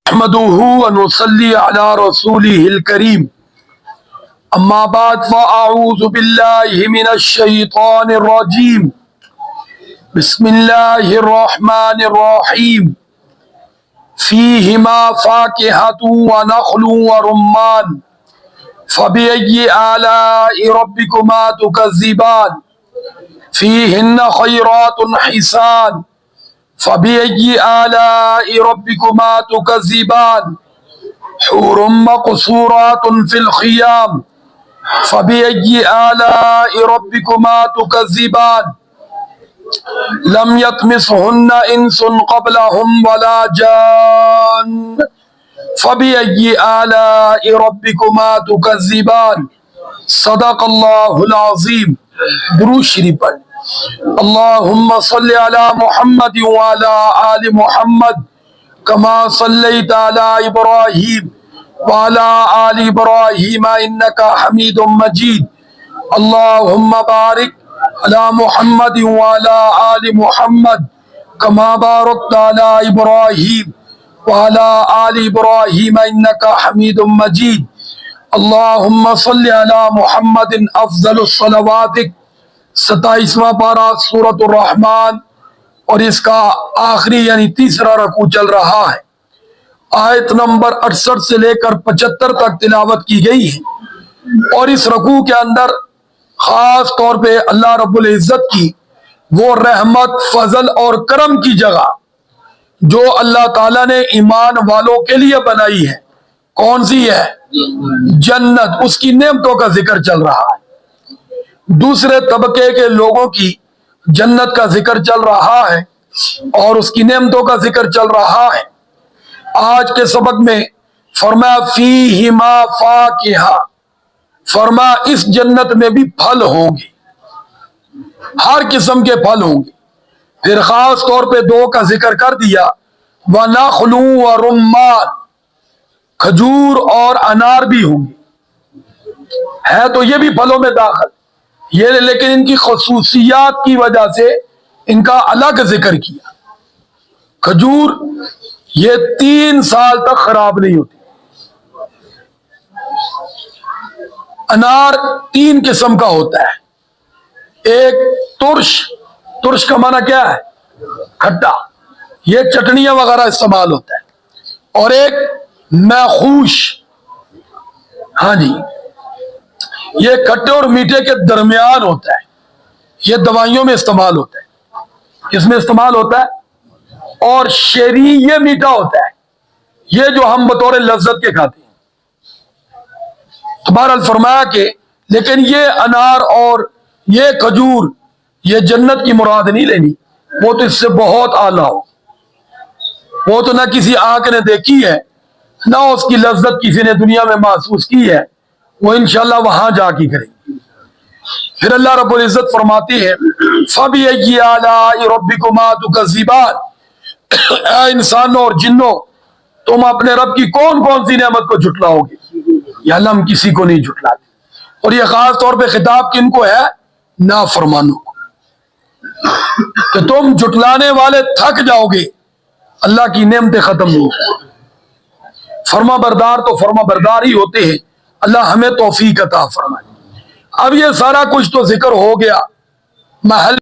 نحمده ونصلي على رسوله الكريم أما بعد فأعوذ بالله من الشيطان الرجيم بسم الله الرحمن الرحيم فيهما فاكهة ونخل ورمان فبأي آلاء ربكما تكذبان فيهن خيرات حسان فبأي آلاء ربكما تكذبان حور مقصورات في الخيام فبأي آلاء ربكما تكذبان لم يطمثهن إنس قبلهم ولا جان فبأي آلاء ربكما تكذبان صدق الله العظيم. درود شریف پڑھ. اللهم صل على محمد وعلى آل محمد كما صليت على إبراهيم وعلى آل إبراهيم إنك حميد مجيد. اللهم بارك على محمد وعلى آل محمد كما باركت على إبراهيم وعلى آل إبراهيم إنك حميد مجيد. اللهم صل على محمد افضل الصلوات. 27واں پارہ سورۃ الرحمن اور اس کا آخری یعنی تیسرا رکوع چل رہا ہے. آیت نمبر 68 سے لے کر 75 تک تلاوت کی گئی ہے اور اس رکوع کے اندر خاص طور پہ اللہ رب العزت کی وہ رحمت، فضل اور کرم کی جگہ جو اللہ تعالیٰ نے ایمان والوں کے لیے بنائی ہے، کون سی ہے؟ جنت. اس کی نعمتوں کا ذکر چل رہا ہے. دوسرے طبقے کے لوگوں کی جنت کا ذکر چل رہا ہے اور اس کی نعمتوں کا ذکر چل رہا ہے. آج کے سبق میں فرمایا فیہما فاکہہ، فرمایا اس جنت میں بھی پھل ہوں گے، ہر قسم کے پھل ہوں گے. پھر خاص طور پہ دو کا ذکر کر دیا، وَنَخْلٌ وَرُمَّانٌ، کھجور اور انار بھی ہوں گے. ہے تو یہ بھی پھلوں میں داخل، یہ لیکن ان کی خصوصیات کی وجہ سے ان کا الگ ذکر کیا. کھجور یہ 3 سال تک خراب نہیں ہوتی. انار 3 قسم کا ہوتا ہے، ایک ترش کا معنی کیا ہے؟ کھٹا، یہ چٹنیاں وغیرہ استعمال ہوتا ہے. اور ایک میخوش، ہاں جی، یہ کھٹے اور میٹھے کے درمیان ہوتا ہے، یہ دوائیوں میں استعمال ہوتا ہے. کس میں استعمال ہوتا ہے؟ اور شیری یہ میٹھا ہوتا ہے، یہ جو ہم بطور لذت کے کھاتے ہیں. تو بہرحال فرمایا کہ لیکن یہ انار اور یہ کھجور یہ جنت کی مراد نہیں لینی، وہ تو اس سے بہت اعلیٰ ہو. وہ تو نہ کسی آنکھ نے دیکھی ہے، نہ اس کی لذت کسی نے دنیا میں محسوس کی ہے، وہ انشاءاللہ وہاں جا کے کریں گے. پھر اللہ رب العزت فرماتے ہیں فَبِأَيِّ آلَاءِ رَبِّكُمَا تُكَذِّبَانِ، اے انسانوں اور جنوں، تم اپنے رب کی کون کون سی نعمت کو جھٹلاؤ گے؟ یا اللہ ہم کسی کو نہیں جھٹلاتے. اور یہ خاص طور پہ خطاب کن کو ہے؟ نافرمانوں کو، کہ تم جھٹلانے والے تھک جاؤ گے، اللہ کی نعمتیں ختم ہو. فرما بردار تو فرما بردار ہی ہوتے ہیں. اللہ ہمیں توفیق عطا فرمائے. اب یہ سارا کچھ تو ذکر ہو گیا، محل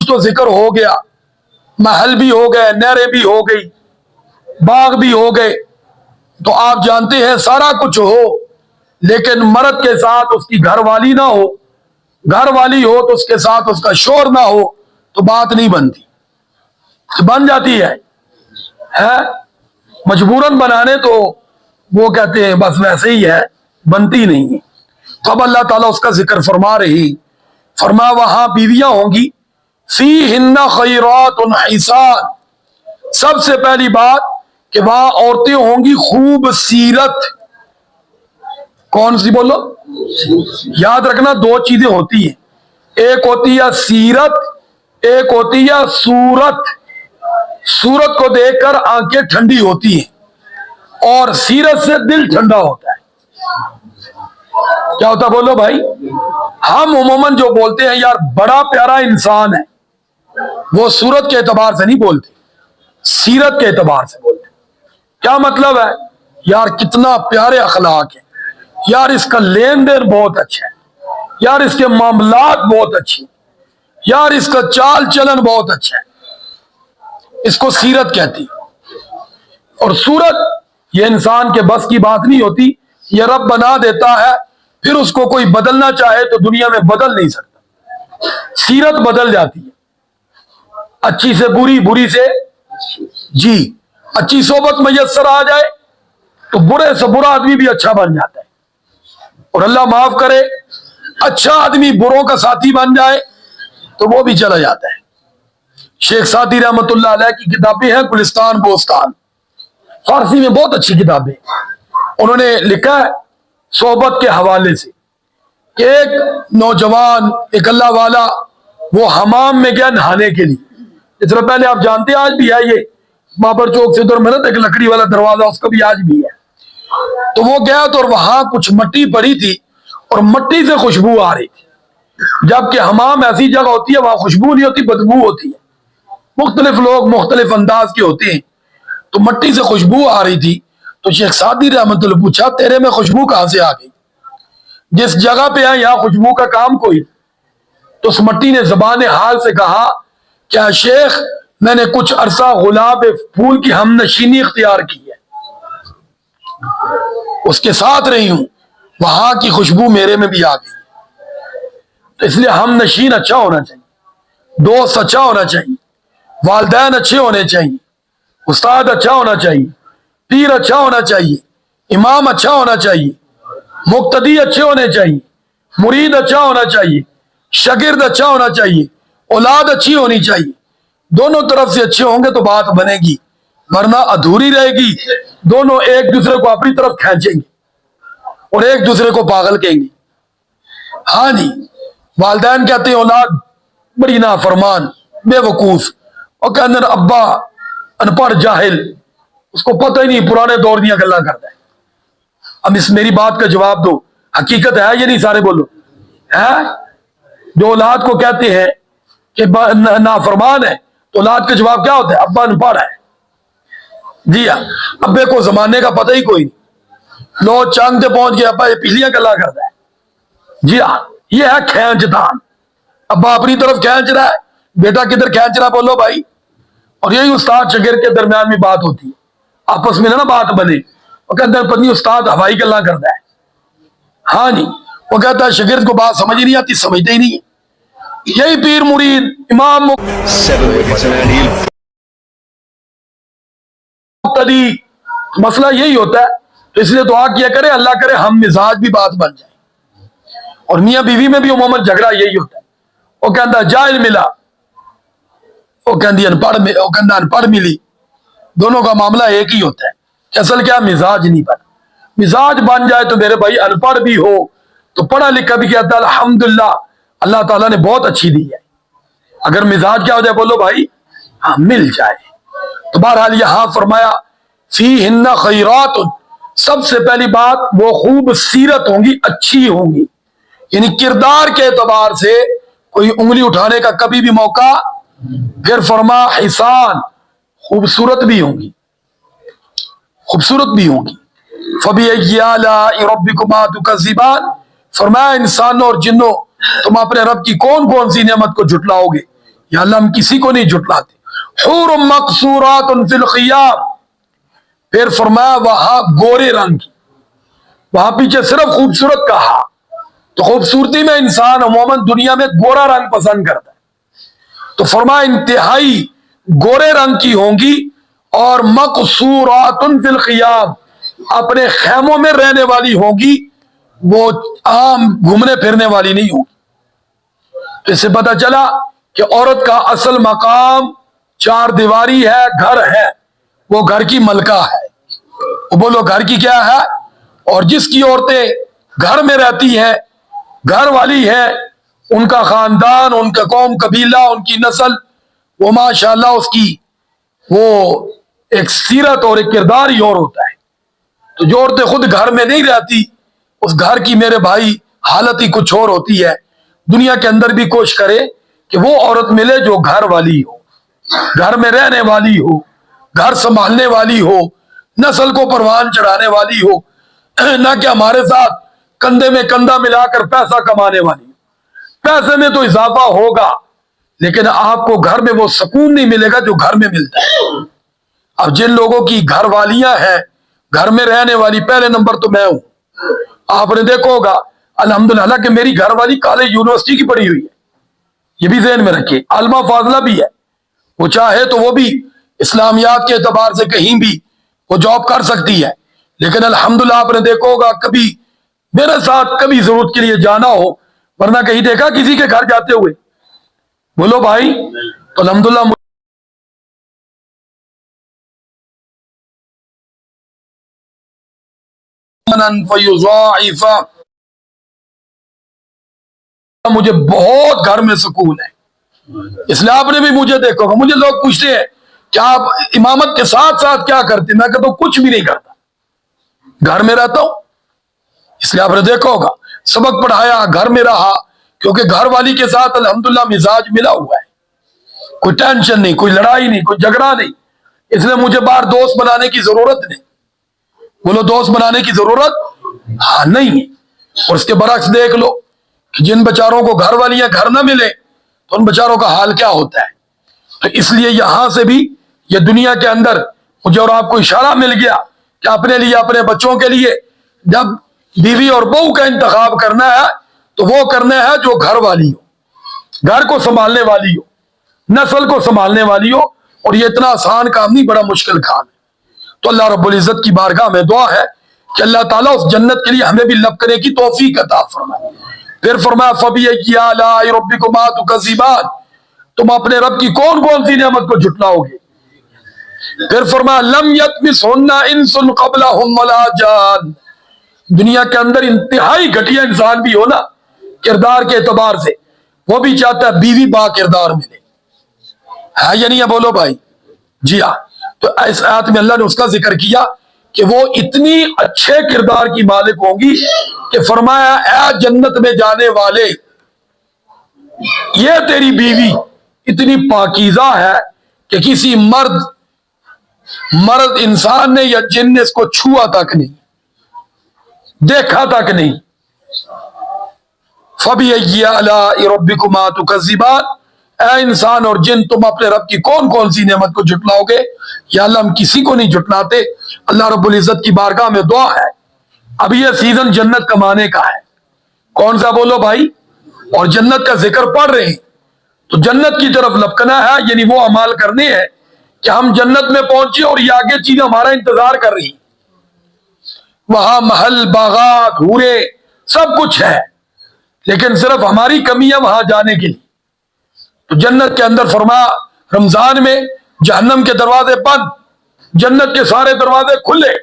تو ذکر ہو گیا، محل بھی ہو گئے، نہریں بھی ہو گئی، باغ بھی ہو گئے. تو آپ جانتے ہیں سارا کچھ ہو لیکن مرد کے ساتھ اس کی گھر والی نہ ہو، گھر والی ہو تو اس کے ساتھ اس کا شور نہ ہو تو بات نہیں بنتی. بن جاتی ہے مجبوراً بنانے تو وہ کہتے ہیں بس ویسے ہی ہے، بنتی نہیں ہے. تو اب اللہ تعالیٰ اس کا ذکر فرما رہی، فرما وہاں بیویاں ہوں گی، فیہن خیرات حسان. سب سے پہلی بات کہ وہاں عورتیں ہوں گی خوب سیرت. کون سی بولو؟ یاد رکھنا 2 چیزیں ہوتی ہیں، ایک ہوتی ہے سیرت، ایک ہوتی ہے صورت. صورت کو دیکھ کر آنکھیں ٹھنڈی ہوتی ہیں اور سیرت سے دل ٹھنڈا ہوتا ہے. کیا ہوتا بولو بھائی؟ ہم عموماً جو بولتے ہیں یار بڑا پیارا انسان ہے، وہ صورت کے اعتبار سے نہیں بولتے، سیرت کے اعتبار سے بولتے ہیں۔ کیا مطلب ہے؟ یار کتنا پیارے اخلاق ہیں، یار اس کا لین دین بہت اچھا ہے، یار اس کے معاملات بہت اچھے، یار اس کا چال چلن بہت اچھا ہے، اس کو سیرت کہتی ہے۔ اور صورت یہ انسان کے بس کی بات نہیں ہوتی، یہ رب بنا دیتا ہے، پھر اس کو کوئی بدلنا چاہے تو دنیا میں بدل نہیں سکتا۔ سیرت بدل جاتی ہے، اچھی سے بری، بری سے جی، اچھی صحبت میسر آ جائے تو برے سے برا آدمی بھی اچھا بن جاتا ہے، اور اللہ معاف کرے اچھا آدمی بروں کا ساتھی بن جائے تو وہ بھی چلا جاتا ہے۔ شیخ سعدی رحمت اللہ علیہ کی کتابیں ہیں گلستان بوستان، فارسی میں بہت اچھی کتابیں، انہوں نے لکھا ہے صحبت کے حوالے سے کہ ایک نوجوان، ایک اللہ والا، وہ حمام میں گیا نہانے کے لیے۔ اس طرح پہلے آپ جانتے ہیں آج بھی ہے یہ بابر چوک سے ادھر میں ایک لکڑی والا دروازہ، اس کا بھی آج بھی ہے۔ تو وہ گیا تو وہاں کچھ مٹی پڑی تھی اور مٹی سے خوشبو آ رہی تھی، جبکہ حمام ایسی جگہ ہوتی ہے وہاں خوشبو نہیں ہوتی، بدبو ہوتی ہے۔ مختلف لوگ مختلف انداز کے ہوتے ہیں، تو مٹی سے خوشبو آ رہی تھی۔ تو شیخ سعدی رحمت اللہ پوچھا تیرے میں خوشبو کہاں سے آ گئی؟ جس جگہ پہ ہے یہاں خوشبو کا کام کوئی؟ تو اس مٹی نے زبان حال سے کہا کیا شیخ میں نے کچھ عرصہ گلاب پھول کی ہم نشینی اختیار کی ہے، اس کے ساتھ رہی ہوں، وہاں کی خوشبو میرے میں بھی آ گئی۔ تو اس لیے ہم نشین اچھا ہونا چاہیے، دوست اچھا ہونا چاہیے، والدین اچھے ہونے چاہیے، استاد اچھا ہونا چاہیے، پیر اچھا ہونا چاہیے، امام اچھا ہونا چاہیے، مقتدی اچھے ہونے چاہیے، مرید اچھا ہونا چاہیے، شاگرد اچھا ہونا چاہیے، اولاد اچھی ہونی چاہیے۔ دونوں طرف سے اچھے ہوں گے تو بات بنے گی، ورنہ ادھوری رہے گی۔ دونوں ایک دوسرے کو اپنی طرف کھینچیں گے اور ایک دوسرے کو پاگل کہیں گے۔ ہاں جی، والدین کہتے ہیں اولاد بڑی نافرمان بے وقوف، اور کہتے ہیں ابا ان پڑھ جاہل، اس کو پتہ ہی نہیں، پرانے دور دیا گلا کرتا ہے۔ اب اس میری بات کا جواب دو، حقیقت ہے یہ نہیں؟ سارے بولو ہے؟ جو اولاد کو کہتے ہیں کہ نافرمان ہے تو اولاد کا جواب کیا ہوتا ہے؟ ابا ان پڑھ ہے۔ جی ہاں، ابے کو زمانے کا پتہ ہی کوئی نہیں، لو چاند پہ پہنچ گیا، ابا یہ پہلیاں گلا کرتا ہے۔ جی ہاں، یہ ہے کھینچ تان، ابا اپنی طرف کھینچ رہا ہے، بیٹا کدھر کھینچ رہا ہے بولو بھائی۔ اور یہی استاد شاگرد کے درمیان میں بات ہوتی ہے، آپس میں نہ بات بنے، وہ کہتے ہیں پتنی استاد ہوائی گلا کرتا ہے۔ ہاں جی، وہ کہتا ہے شاگرد کو بات سمجھ نہیں آتی، سمجھتے ہی نہیں ہے۔ یہی پیر مرید امام مقتدی مسئلہ یہی ہوتا ہے۔ تو اس لیے دعا کیا کرے اللہ کرے ہم مزاج بھی بات بن جائے۔ اور میاں بیوی میں بھی عموماً جھگڑا یہی ہوتا ہے، وہ کہتا ہے جاہل ملا، وہ کہندی ان پڑھ ملی، دونوں کا معاملہ ایک ہی ہوتا ہے کہ اصل کیا مزاج نہیں بن۔ مزاج بن جائے تو میرے بھائی ان پڑھ بھی ہو تو پڑھا لکھا بھی کہتا ہے الحمدللہ اللہ تعالیٰ نے بہت اچھی دی ہے۔ اگر مزاج کیا ہو جائے بولو بھائی، ہاں مل جائے۔ تو بہرحال یہاں فرمایا فیہن خیرات، سب سے پہلی بات وہ خوب سیرت ہوں گی، اچھی ہوں گی، یعنی کردار کے اعتبار سے کوئی انگلی اٹھانے کا کبھی بھی موقع۔ پھر فرما حسان، خوبصورت بھی ہوں گی، خوبصورت بھی ہوں گی۔ فَبِأَيِّ آلَاءِ رَبِّكُمَا تُكَذِّبَانِ، فرمایا انسانوں اور جنوں تم اپنے رب کی کون کون سی نعمت کو جھٹلاؤ گے؟ یا اللہ ہم کسی کو نہیں جھٹلاتے۔ حور مقصورات فی الخیام، پھر فرمایا وہاں گورے رنگ کی، وہاں پیچھے صرف خوبصورت کہا، تو خوبصورتی میں انسان عموماً دنیا میں گورا رنگ پسند کرتا ہے، تو فرمایا انتہائی گورے رنگ کی ہوں گی، اور مقصورات فی الخیام، اپنے خیموں میں رہنے والی ہوگی، وہ عام گھومنے پھرنے والی نہیں ہوگی۔ تو اس سے پتہ چلا کہ عورت کا اصل مقام چار دیواری ہے، گھر ہے، وہ گھر کی ملکہ ہے، وہ بولو گھر کی کیا ہے؟ اور جس کی عورتیں گھر میں رہتی ہیں، گھر والی ہیں، ان کا خاندان، ان کا قوم قبیلہ، ان کی نسل، وہ ماشاءاللہ اس کی وہ ایک سیرت اور ایک کردار ہی اور ہوتا ہے۔ تو جو عورتیں خود گھر میں نہیں رہتی، اس گھر کی میرے بھائی حالت ہی کچھ اور ہوتی ہے۔ دنیا کے اندر بھی کوشش کرے کہ وہ عورت ملے جو گھر والی ہو، گھر میں رہنے والی ہو، گھر سنبھالنے والی ہو، نسل کو پروان چڑھانے والی ہو، نہ کہ ہمارے ساتھ کندھے میں کندھا ملا کر پیسہ کمانے والی ہو۔ پیسے میں تو اضافہ ہوگا لیکن آپ کو گھر میں وہ سکون نہیں ملے گا جو گھر میں ملتا ہے۔ اب جن لوگوں کی گھر والیاں ہیں، گھر میں رہنے والی، پہلے نمبر تو میں ہوں۔ آپ نے دیکھا ہوگا الحمدللہ کہ میری گھر والی کالج یونیورسٹی کی پڑھی ہوئی ہے، یہ بھی ذہن میں رکھیے، عالمہ فاضلہ بھی ہے، وہ چاہے تو وہ بھی اسلامیات کے اعتبار سے کہیں بھی وہ جاب کر سکتی ہے، لیکن الحمدللہ آپ نے دیکھا ہوگا کبھی میرے ساتھ کبھی ضرورت کے لیے جانا ہو، ورنہ کہیں دیکھا کسی کے گھر جاتے ہوئے؟ بولو بھائی۔ تو الحمدللہ مجھے بہت گھر میں سکون ہے، اس لیے آپ نے بھی مجھے دیکھو گا، مجھے لوگ پوچھتے ہیں کہ آپ امامت کے ساتھ ساتھ کیا کرتے؟ میں کہتا ہوں کچھ بھی نہیں کرتا، گھر میں رہتا ہوں۔ اس لیے آپ نے دیکھا ہوگا سبق پڑھایا گھر میں رہا، کیونکہ گھر والی کے ساتھ الحمدللہ مزاج ملا ہوا ہے، کوئی ٹینشن نہیں، کوئی لڑائی نہیں، کوئی جھگڑا نہیں، اس لیے مجھے باہر دوست بنانے کی ضرورت نہیں۔ بولو دوست بنانے کی ضرورت ہاں نہیں ہے۔ اور اس کے برعکس دیکھ لو کہ جن بیچاروں کو گھر والیاں گھر نہ ملے تو ان بیچاروں کا حال کیا ہوتا ہے۔ تو اس لیے یہاں سے بھی یہ دنیا کے اندر مجھے اور آپ کو اشارہ مل گیا کہ اپنے لیے، اپنے بچوں کے لیے جب بیوی اور بہو کا انتخاب کرنا ہے تو وہ کرنا ہے جو گھر والی ہو، گھر کو سنبھالنے والی ہو، نسل کو سنبھالنے والی ہو، اور یہ اتنا آسان کام نہیں، بڑا مشکل کام ہے۔ تو اللہ رب العزت کی بارگاہ میں دعا ہے کہ اللہ تعالیٰ اس جنت کے لیے ہمیں بھی لب کرنے کی توفیق عطا فرمائے۔ پھر فرمایا فَبِأَيِّ آلَاءِ رَبِّكُمَا تُكَذِّبَانِ، تم اپنے رب کی کون کون سی نعمت کو جھٹلاؤ گے؟ پھر فرمایا لَمْ يَطْمِثْهُنَّ إِنسٌ قَبْلَهُمْ وَلَا جَانٌ، دنیا کے اندر انتہائی گھٹیا انسان بھی ہو نا کردار کے اعتبار سے، وہ بھی چاہتا ہے بیوی با کردار ملے، ہے یا نہیں ہے؟ بولو بھائی۔ جی ہاں، تو اس آیت میں اللہ نے اس کا ذکر کیا کہ وہ اتنی اچھے کردار کی مالک ہوں گی کہ فرمایا اے جنت میں جانے والے، یہ تیری بیوی اتنی پاکیزہ ہے کہ کسی مرد انسان نے یا جن نے اس کو چھوا تک نہیں، دیکھا تک نہیں۔ فَبِأَيِّ آلَاءِ رَبِّكُمَا تُكَذِّبَانِ، اے انسان اور جن تم اپنے رب کی کون کون سی نعمت کو جھٹلاؤ گے؟ یا اللہ ہم کسی کو نہیں جھٹلاتے۔ اللہ رب العزت کی بارگاہ میں دعا ہے، اب یہ سیزن جنت کمانے کا ہے۔ کون سا؟ بولو بھائی۔ اور جنت کا ذکر پڑھ رہے ہیں تو جنت کی طرف لپکنا ہے، یعنی وہ اعمال کرنے ہیں کہ ہم جنت میں پہنچے اور یہ آگے چیزیں ہمارا انتظار کر رہی ہیں، وہاں محل، باغات، حورے سب کچھ ہے، لیکن صرف ہماری کمی ہے وہاں جانے کے لیے۔ تو جنت کے اندر فرمایا رمضان میں جہنم کے دروازے بند، جنت کے سارے دروازے کھلے،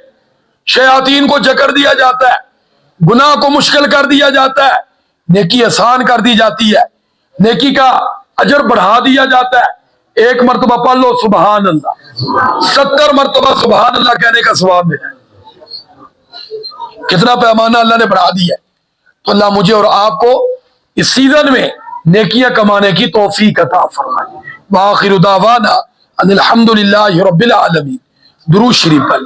شیاطین کو جکڑ دیا جاتا ہے، گناہ کو مشکل کر دیا جاتا ہے، نیکی آسان کر دی جاتی ہے، نیکی کا اجر بڑھا دیا جاتا ہے۔ ایک مرتبہ پڑھ لو سبحان اللہ، 70 مرتبہ سبحان اللہ کہنے کا ثواب ملا ہے۔ کتنا پیمانہ اللہ نے بڑھا دیا ہے۔ تو اللہ مجھے اور آپ کو اس سیزن میں نیکیاں کمانے کی توفیق عطا فرمائے۔ وآخر دعوانا ان الحمدللہ رب العالمین۔ درود شریف پڑھ۔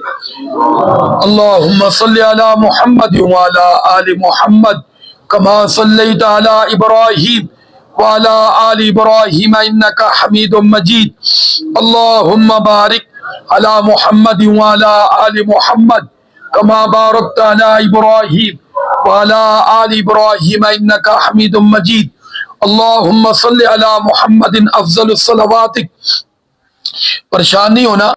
اللہم صلی علی محمد وعلی آل محمد کما صلیت علی ابراہیم وعلی آل ابراہیم انکا حمید مجید۔ اللہم بارک علی محمد وعلی آل محمد کما بارکت علی ابراہیم وعلی آل ابراہیم انکا حمید مجید۔ اللہم صلی علی محمد افضل الصلوات۔ پریشان نہیں ہونا۔